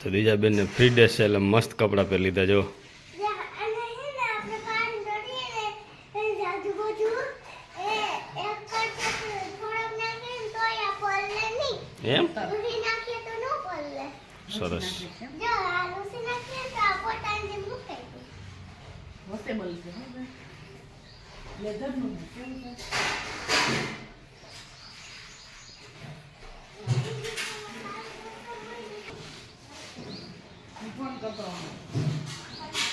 તો દીજાબેન ને free day છે એટલે મસ્ત કપડાં પહેરી લીધા જો. એમ સરસ.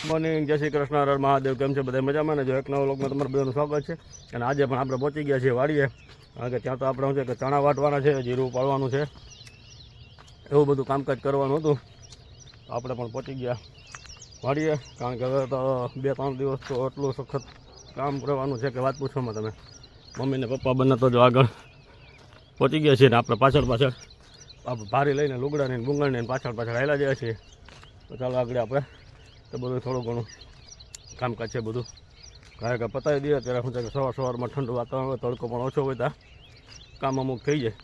મોર્નિંગ, જય શ્રી કૃષ્ણ, હર મહાદેવ. કેમ છે બધા મજામાં ને? જો એક નવો વ્લોગમાં તમારું બધાનું સ્વાગત છે. અને આજે પણ આપણે પહોંચી ગયા છીએ વાડીએ, કારણ કે ત્યાં તો આપણે શું છે કે ચણા વાટવાના છે, જીરું પાડવાનું છે, એવું બધું કામકાજ કરવાનું હતું. આપણે પણ પહોંચી ગયા વાડીએ, કારણ કે હવે તો 2-3 દિવસ તો એટલું સખત કામ કરવાનું છે કે વાત પૂછવામાં તમે. મમ્મી ને પપ્પા બંને તો જો આગળ પહોંચી ગયા છીએ ને આપણે પાછળ ભારી લઈને લુગડાને ગુંગળને પાછળ હાલ્યા જાય છીએ. તો ચાલો આગળ આપણે તો બધું થોડું ઘણું કામકાજ છે બધું કારણ કે પતાવી દઈએ. ત્યારે શું છે કે સવારમાં ઠંડુ વાતાવરણ હોય, તડકો પણ ઓછો હોય, ત્યાં કામ અમુક થઈ જાય.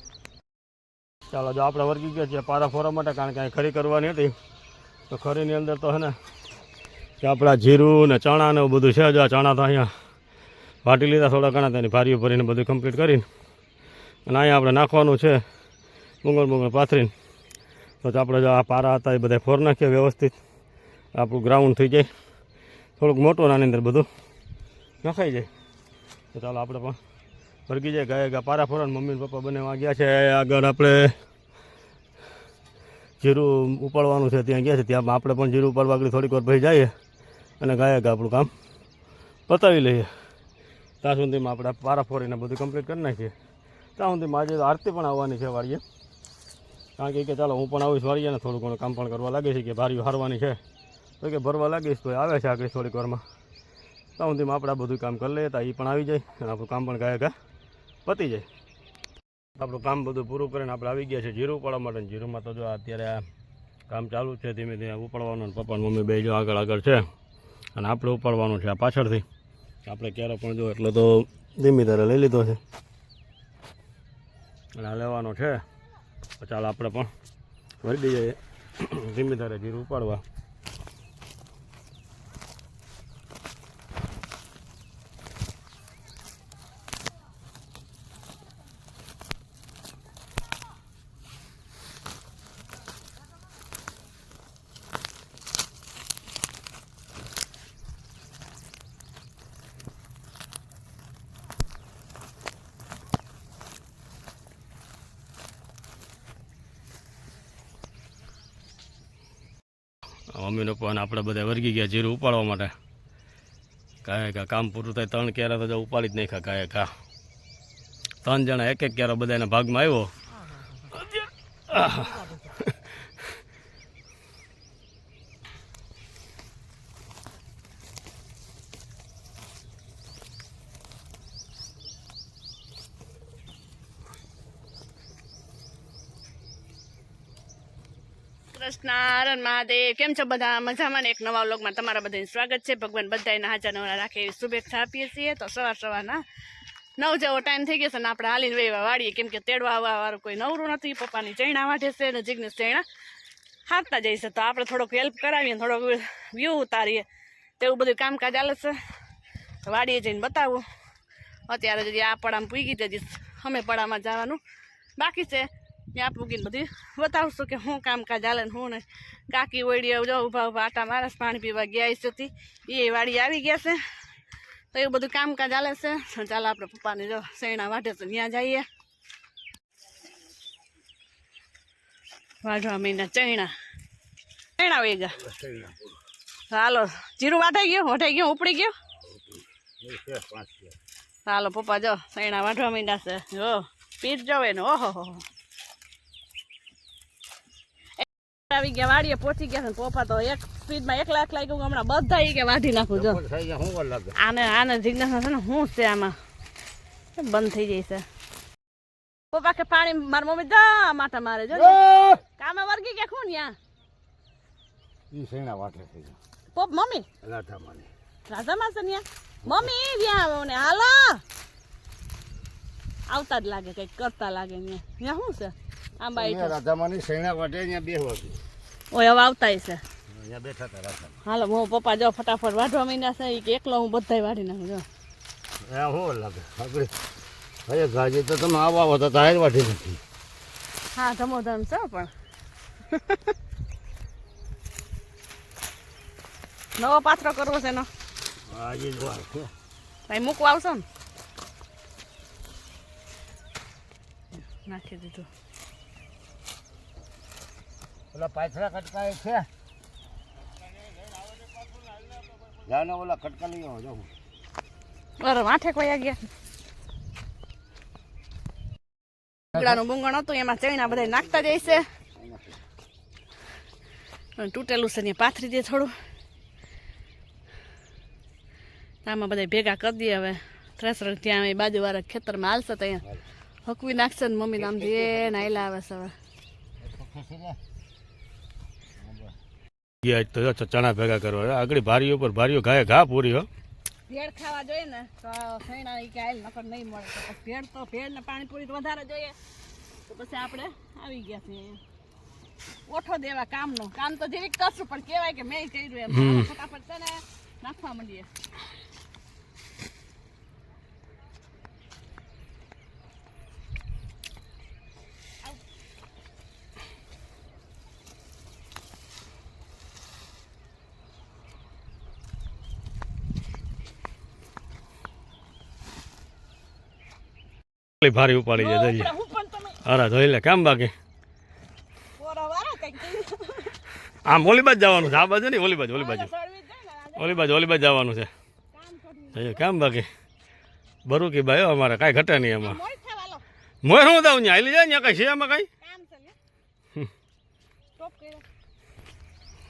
ચાલો જો આપણે વર્ગી ગયા છીએ પારા ફોરવા માટે, કારણ કે અહીં ખરી કરવાની હતી. તો ખરીની અંદર તો હે ને કે આપણા જીરું ને ચણા ને એવું બધું છે. જો આ ચણા તો અહીંયા વાટી લીધા થોડા ઘણા, તેની ભારીઓ ભરીને બધું કમ્પ્લીટ કરીને, અને અહીંયા આપણે નાખવાનું છે મૂંગળ પાથરીને. તો આપણે જો આ પારા હતા એ બધા ફોર નાખીએ વ્યવસ્થિત, આપણું ગ્રાઉન્ડ થઈ જાય થોડુંક મોટું, આની અંદર બધું નખાઈ જાય. તો ચાલો આપણે પણ વર્ગી જાય ગયા પારા ફોરા. મમ્મી પપ્પા બંને ગયા છે આગળ, આપણે જીરું ઉપાડવાનું છે ત્યાં ગયા છે. ત્યાં આપણે પણ જીરું ઉપાડવા આગળ થોડીક વાર ભાઈ જઈએ અને ગયા આપણું કામ પતાવી લઈએ. ત્યાં સુધીમાં આપણે પારા ફોરીને બધું કમ્પ્લીટ કરી નાખીએ. ત્યાં સુધીમાં આજે આરતી પણ આવવાની છે વાડીએ, કારણ કે ચાલો હું પણ આવીશ વાડીએ ને થોડું ઘણું કામ પણ કરવા લાગે છે કે ભારીઓ હારવાની છે. તો કે ભરવા લાગીશ તો આવે છે આગળ થોડીક વારમાં. ત્યાં સુધીમાં આપણે આ બધું કામ કરી લઈએ, ત્યાં એ પણ આવી જાય અને આપણું કામ પણ ગયા પતી જાય. આપણું કામ બધું પૂરું કરીને આપણે આવી ગયા છે જીરું ઉપાડવા માટે. જીરુંમાં તો જો અત્યારે આ કામ ચાલુ છે, ધીમે ધીમે ઉપાડવાનું. પપ્પા મમ્મી બે જો આગળ છે અને આપણે ઉપાડવાનું છે આ પાછળથી. આપણે ક્યારે પણ જો એટલે તો ધીમી ધારે લઈ લીધો છે અને આ લેવાનો છે. ચાલો આપણે પણ વળી જઈએ ધીમી ધારે જીરું ઉપાડવા. મમ્મીનો પણ આપણે બધા વર્ગી ગયા જીરું ઉપાડવા માટે. કાંઈ કામ પૂરું થાય 3 ક્યારા તો ઉપાડી જ નાખ્યા. કાંઈ 3 જણા એક ક્યારો બધાના ભાગમાં આવ્યો. કૃષ્ણ મહાદેવ. કેમ છો બધા? મજામાં ને? એક નવા વ્લોગમાં તમારા બધાનું સ્વાગત છે. ભગવાન બધાને હાજર નવરા રાખે એવી શુભેચ્છા આપીએ છીએ. તો સવારના 9 જેવો ટાઈમ થઈ ગયો છે ને આપણે હાલીને વેવા વાળીએ, કેમ કે તેડવા આવવા વાળું કોઈ નવરું નથી. પપ્પાની ચૈણા વાઢે છે અને જિગ્નેશ ચૈણા હાંકતા જાય છે. તો આપણે થોડોક હેલ્પ કરાવીએ, થોડોક વ્યૂ ઉતારીએ, તેવું બધું કામકાજ ચાલે છે. વાડીએ જઈને બતાવું. અત્યારે જ આ પડામાં પૂગી જઈશ, અમે પડામાં જવાનું બાકી છે. ત્યાં પૂગીને બધી બતાવશું કે શું કામકાજ ચાલે ને શું નહીં. કાકી ઓળી જો ઊભા આટા મારસ, પાણી પીવા ગયા હતી, એ વાડી આવી ગયા છે. તો એવું બધું કામકાજ ચાલે છે. ચાલો આપણે પપ્પાને જો શેણા વાઢે છે ત્યાં જઈએ. વાઢવા મહિના ચૈણા વહી ગયા. હાલો જીરું વાઢાઈ ગયું, વઢાઈ ગયું, ઉપડી ગયું. હાલો પપ્પા જો શેણા વાઢવા મહિના છે. જો પીઠ જો એને. ઓહો આવી ગયા વાડીએ, પહોંચી ગયા છે. પપ્પા તો એક સ્પીડમાં 1 લાખ લાગ્યું. હમણાં બધા ઈ કે વાઢી નાખું. જો આને જિજ્ઞાસ છે ને શું છે આમાં બંધ થઈ જાય છે. પપ્પા કે પાણી મારી મમ્મી જા માટા મારે. જો કામે વર્ગી ગયા શું ન્યા પપ મમ્મી રાધામાં છે ન્યા મમ્મી ત્યાં ને હાલો આવતા જ લાગે, કઈક કરતા લાગે. ત્યાં શું છે આંબા રાધામાની સૈણા વાટે ત્યાં બેહવા. ઓય હવે આવતા છે અહીંયા બેઠા હતા રાખા હાલો હું પપ્પા જો ફટાફટ વાઢવા માંડ્યા છે ઈ કે એકલો હું બધાય વાઢી નાખું જો એ હું લાગે આપણે હવે ગાજી તો તમે આવો તો તાર વાઢી નથી હા ધમોધમ છે પણ નવો પાથરો કરવો છે એનો આજે જ વાર છે ભાઈ મૂકવા આવશો ને નાખી દીધું ઓલા પાથરા કટકાય છે જાને ઓલા કટકા લઈ આવો જાઉં બરાબર 8 વાગ્યા ગયા બગડાનું બુંગણ હતું એમાં ચણા બધા નાખતા જાય છે અને તૂટેલું છે ને પાથરી દે થોડું આમાં બધા ભેગા કરી દઈએ હવે થ્રેસર ત્યાં એ બાજુવાળા ખેતરમાં હાલશે તો અહીંયા હકવી નાખશે ને મમ્મી નામથી એ નાયલા આવે છે હવે તો ચણા ભેગા કરવા આગળ ભારીઓ પર ભારીઓ ઘાય ઘા પૂરી હો ભેળ ખાવા જોઈએ ને તો સૈણા ઈ કે આયલ નકર નહીં મળે તો ભેળ તો ભેળ ને પાણીપુરી તો વધારે જોઈએ તો પછી આપણે આવી ગયા છીએ ઓઠો દેવા કામનો કામ તો જેવી કરશું પણ કહેવાય કે મેં કર્યું એમ ફટાફટ છે ને નાખવા માંડીએ ભારી ઉપાડી જાય જોઈ લે અરે જોઈ લે કેમ બાકી આમ ઓલી બાજુ જવાનું છે આ બાજુ નહીં ઓલી બાજુ ઓલી બાજુ જવાનું છે કેમ બાકી બરું કે ભાઈ અમારે કાંઈ ઘટે નહીં એમાં મોર હું દઉં ને હાલી જાય ને કઈ છે એમાં કઈ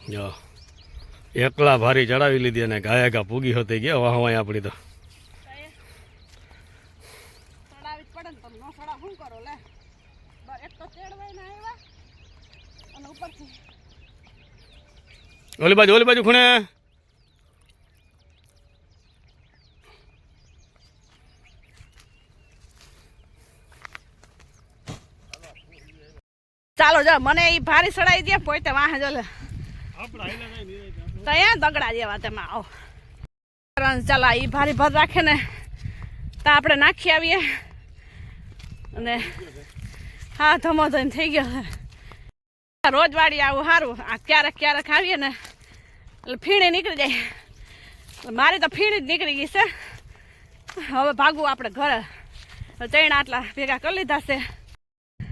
જો એકલા ભારી ચડાવી લીધી અને ગાયા ગા પૂગી હોતી ગયા વાહ વાહ આપણી તો ઓલી બાજુ ખૂણે ચાલો જો મને ઈ ભારી સડાઈ દે પોતે વાહ જો લે ત્યાં દગડા જેવા તેમાં આવો ચાલો ઈ ભારી ભર રાખે ને તો આપણે નાખી આવીએ અને હા ધમોધમ થઈ ગયો છે રોજ વાળી આવું સારું આ ક્યારેક આવીએ ને એટલે ફીણી નીકળી જાય મારી તો ફીણી જ નીકળી ગઈ છે હવે ભાગવું આપણે ઘરે ચણા આટલા ભેગા કરી લીધા છે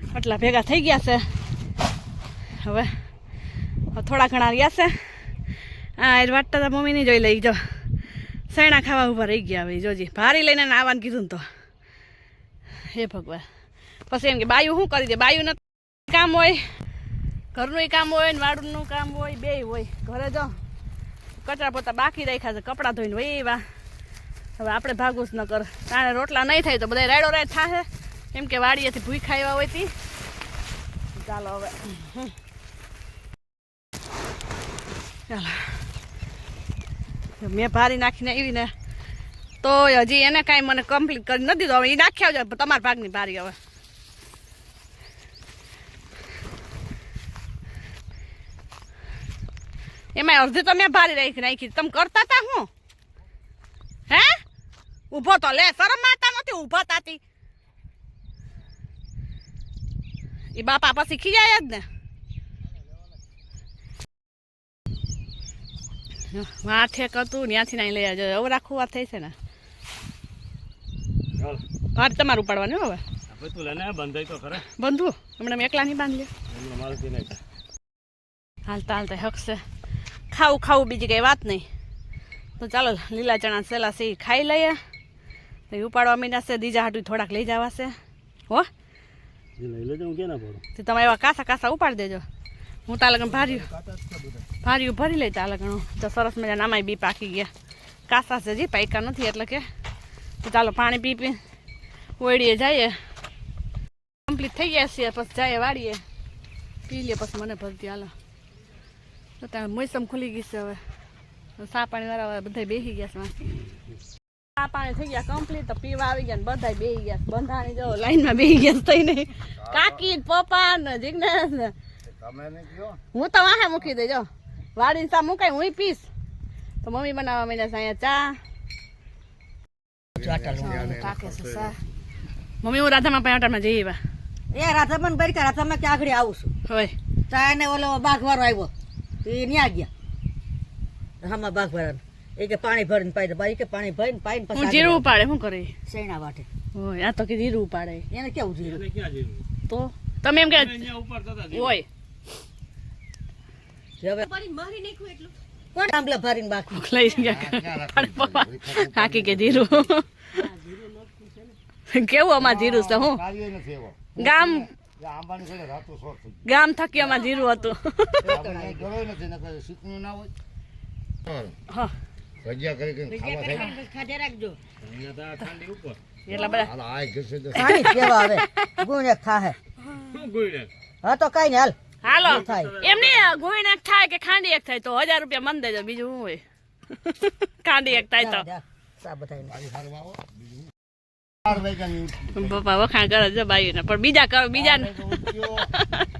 આટલા ભેગા થઈ ગયા છે હવે થોડા ઘણા રહ્યા છે હા એ વાટતા તો મમ્મીની જોઈ લઈ જો ચણા ખાવા ઊભા રહી ગયા હવે જોજી ભારી લઈને આવવાનું કીધું ને તો હે ભગવાન પછી એમ કે બાયું શું કરી દે બાયુંને કામ હોય ઘરનું કામ હોય ને વાડુનું કામ હોય બેય હોય ઘરે જો કચરા પોતા બાકી રાખ્યા છે કપડાં ધોઈને હોય એવા હવે આપણે ભાગવું જ ન કર તાણે રોટલા નહીં થાય તો બધા રાયડો રાય થાશે એમ કે વાડીએથી ભૂખા આવ્યા હોય તી ચાલો હવે ચાલો મેં ભારી નાખીને આવી ને તો હજી એને કાંઈ મને કમ્પ્લીટ કરી નથી દીધું હવે એ નાખી આવજો તમારા ભાગની ભારી હવે એમાં અડધી તો મેં ભારી નાખી તમે કરતા હતા હું હે ઊભો તો લે શરમ મારતા નથી ઊભા તાતી એ બાપા પછી ખીજાય જ ને વાઠે હતું ત્યાંથી નાઈ લઈ આવજો હવે રાખવું વાત થઈ છે ને ભાર તમારે ઉપાડવાનું હવે બંધુ હમણાં મેં એકલા નહીં બાંધી હાલતા હાલતા હક છે ખાવું બીજી કઈ વાત નહીં તો ચાલો લીલા ચણા સેલા છે ખાઈ લઈએ તો ઉપાડવા માંડ્યા છે દીજા હાટું થોડાક લઈ જવા છે હો તમે એવા કાસા ઉપાડી દેજો હું તા લગન ભાર્યું ભરી લઈ તા લગન તો સરસ મજા નામાય બી પાકી ગયા કાસા છે જી પાયકા નથી એટલે કે તો ચાલો પાણી પી ઓળીએ જઈએ કમ્પ્લીટ થઈ ગયા છીએ પછી જઈએ વાળીએ પી લે પછી મને ભરતી હાલો તો ત્યાં મોસમ ખુલી ગઈ છે હવે સા પાણી વાળા બધા બેસી ગયા છે સા પાણી થઈ ગયા કમ્પ્લીટ તો પીવા આવી ગયા ને બધા બેસી ગયા બંધાણી જો લાઈનમાં બેસી ગયા થઈ નહીં કાકી પપ્પા ને જિજ્ઞેસ ને હું તો વાહે મૂકી દેજો વાડીને ચા મુકાય હું પીસ તો મમ્મી બનાવવા માંડ્યા છે અહીંયા ચા મમ્મી હું રાધામાં પાટામાં જઈએ એવા એ રાધામાં બરી રાધામાં કે આગળ આવું છું હોય ત્યાં એને ઓલો બાઘવારો આવ્યો એ ન્યા ગયા હામાં બાઘવાળા એ કે પાણી ભરીને પાઈ દે બાઈ કે પાણી ભરીને પાઈને હું જીરું ઉપાડે શું કરે સૈણા વાટે હોય આ તો કે જીરું ઉપાડે એને કેવું જીરું તો તમે એમ કે હોય હવે કોણ આંબલા ભરીને બાકી લઈ ગયા પપ્પા કાકી કે જીરું કેવું અમાર જીરું છે હું ગામ થકી અમાર જીરું હતું હા ખાધે રાખજો એટલા બધા પાણી કેવા આવે ગુણે ખાહે હા તો કઈ ને હાલ હાલો થાય. એમને ગુણ એક થાય કે ખાંડી એક થાય તો 1000 રૂપિયા મન દેજો બીજું શું હોય ખાંડી એક થાય તો સા બધાને પપ્પા વખાણ કરે છે બાઈ ને પણ બીજા કરો બીજા ને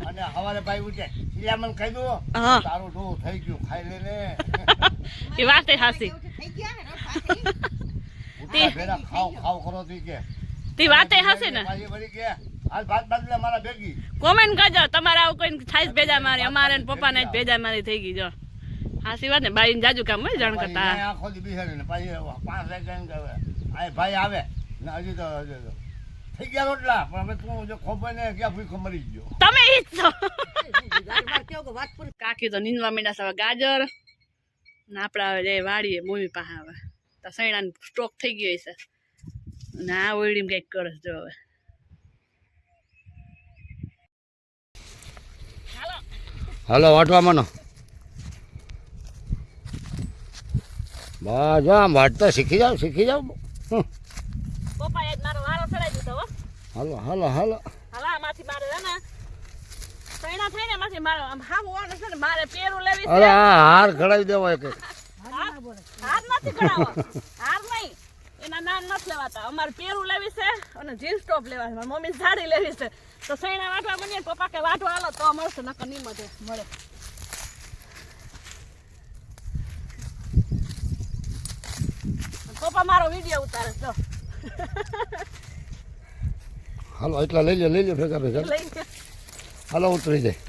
અને હવારે ભાઈ ઉઠે ઇલામન કહી દો હા તારું ડો થઈ ગયું ખાઈ લે ને એ વાત એ હાસી ઉઠા ભેરા ખાવ ખાવ કરો તી કે તે વાત એ હાસી ને ભાઈ વળી કે હાલ ભાત બદલે મારા ભેગી કોમેન્ટ કરજો તમારે આવું કોઈ થાય ભેજા મારી અમારે ને પપ્પા ને જ ભેજા મારી થઈ ગઈ જો હાસી વાત ને બાઈ ને જાજુ કામ હોય જાણ કરતા આખો દી બિહારી ને પછી 5 સેકન્ડ આ ભાઈ આવે ને હજી તો થઈ ગયા રોટલા પણ હવે તું જો ખબર ને ક્યાં ભૂખો મરી ગયો તમે ઈ જ છો કેવું વાત પૂરી કાકી તો નીંદવા માંડ્યા છે હવે ગાજર ને આપણે હવે જઈ વાડીએ મમ્મી પાસે હવે તો સૈણાનો સ્ટોક થઈ ગયો છે ને આ ઓયડીમાં કંઈક કરે છે જો હવે હાલો વાટવા માનો બસ આમ વાટતા શીખી જાવ પપ્પા એ જ મારો વારો ચડાવી દીધો હો હાલો હાલો હાલો હાલા માંથી મારે છે ને સૈણા થઈને માંથી મારે આમ હાવ ઓને છે ને મારે પેરું લેવી અરે છે આ હાર ખડાવી દેવો એક હાર નથી કરાવો હાર નહીં એના નાન નથી લેવાતા અમારે પેરું લેવી છે અને જીન્સ ટોપ લેવા છે મારી મમ્મી સાડી લેવી છે તો સૈણા વાટવા બનીએ પપ્પા કે વાટવા હાલો તો મળશે નકર નહીં મળે પપ્પા મારો વિડીયો ઉતારે જો હાલો એટલા લઈ લે ભેગા ભેગા લઈ લે. હાલો ઉતરી જાય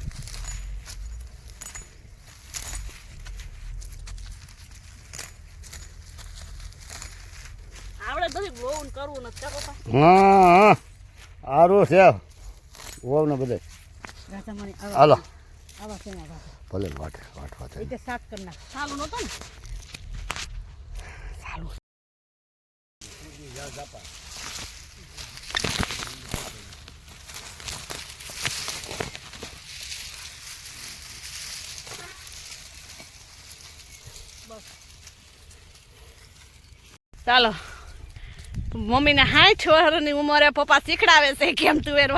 આવડે બધું બહુ કરવું નથી પપ્પા હા સારું છે ઓવ ને બધે રાધામણી હાલો આવા સેના વાટે ભલે વાટવા એ થાય કે શાક કરી નાખ ચાલુ નતો ને ચાલો મમ્મીને 60 વર્ષની ઉંમરે પપ્પા શીખડાવે છે કેમ તુવેર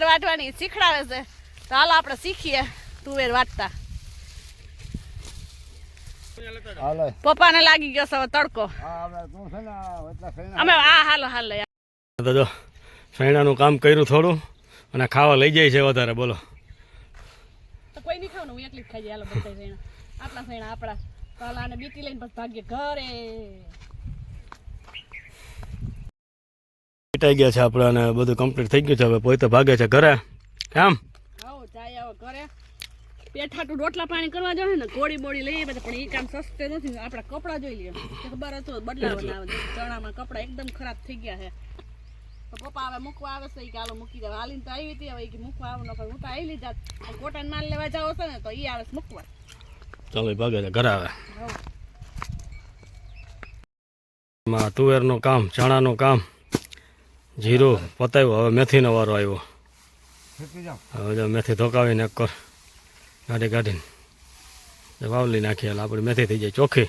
વાટવાની શીખડાવે છે તો હાલો આપણે શીખીએ તુવેર વાટતા હાલો પપ્પાને લાગી ગયો છે હવે તડકો હા હવે તું છે ને એટલા સૈના અમે હાલો તો જો સૈણાનું કામ કર્યું થોડું અને ખાવા લઈ જાય છે વધારે બોલો તો કોઈ નહીં ખાવ ને હું એકલી જ ખાઈ જાય હાલો બધા સૈણા આટલા સૈણા આપણા તો હાલો આને બીટી લઈને પછી ભાગ્ય ઘરે પીટાઈ ગયા છે આપણે અને બધું કમ્પ્લીટ થઈ ગયું છે હવે પોતે ભાગે છે ઘરે એમ આવો જાય આવો ઘરે પેઠાટું રોટલા પાણી કરવા જોઈએ ને કોળી બોળી લઈએ બધા પણ એ કામ સસ્તે નથી આપણા કપડાં જોઈ લઈએ ખબર હતું બદલાવવાના આવે ચણામાં કપડાં એકદમ ખરાબ થઈ ગયા છે તો પપ્પા હવે મૂકવા આવે છે કે હાલો મૂકી દે હાલીને તો આવી હતી હવે કે મૂકવા આવું ન હું તો આવી લીધા કોટન માલ લેવા જાવ છે ને તો એ આવે છે મૂકવા ચાલો એ ભાગે છે ઘરે આવે એમાં તુવેરનું કામ ચણાનું કામ જીરું પતાવ્યું હવે મેથીનો વારો આવ્યો હવે જો મેથી ધોકાવીને એક કર કાઢીને વાવલી નાખીએ એટલે આપણી મેથી થઈ જાય ચોખ્ખી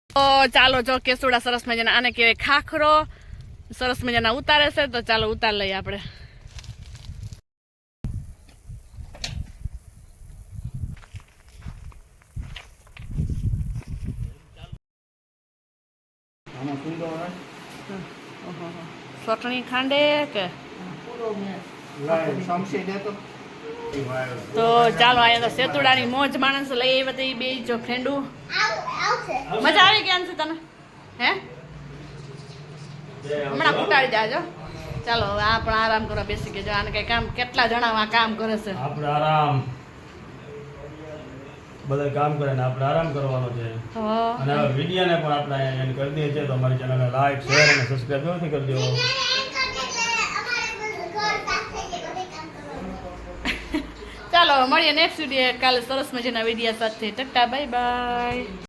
તો ચાલો જો કેસુડા સરસ મજાના આને કહેવાય ખાખરો સરસ મજાના ઉતારે છે તો ચાલો ઉતાર લઈએ આપણે ઓહો. ચટણી ખાંડે કે તો ચાલો અહીંયા તો સેતુડાની મોજ માણસ લઈ આવી બધી બે જો ફ્રેન્ડું મજા આવી ગયા છે તને હે હમણાં કુટાડી જાજો ચાલો હવે આ પણ આરામ કરવા બેસી ગયા આને કઈ કામ કેટલા જણા આ કામ કરે છે આપણે આરામ બધા કામ કરે ને આપણે આરામ કરવાનો છે હા. અને હવે વિડીયોને પણ આપણે એન્ડ કરી દઈએ છીએ તો અમારી ચેનલને લાઈક શેર અને સબસ્ક્રાઈબ જરૂરથી કરી દો ચાલો મળીએ નેક્સ્ટ વિડીયો કાલે સરસ મજાના વિડીયો સાથે ટટા બાય બાય